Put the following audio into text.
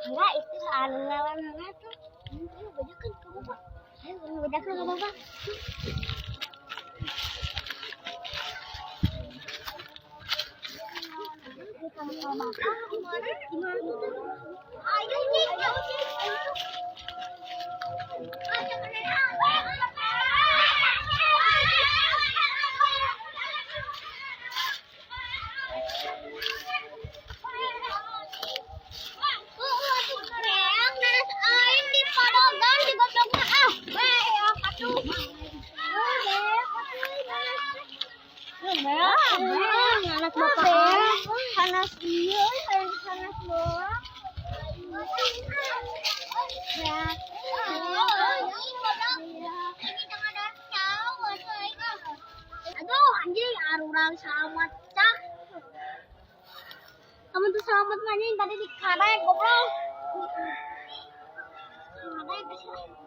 Enggak, itu lawan-lawan tuh. Ayo bedakan ke bapak. Ayo bedakan ke bapak. Sama bapak gimana? Ayo nih, jauh sih. Anak bapak panas iya, panas doang. Ya. Aduh, anjing arurang selamat cah. Kamu tuh selamat anjing tadi di karek goblok. Ada yang kasih.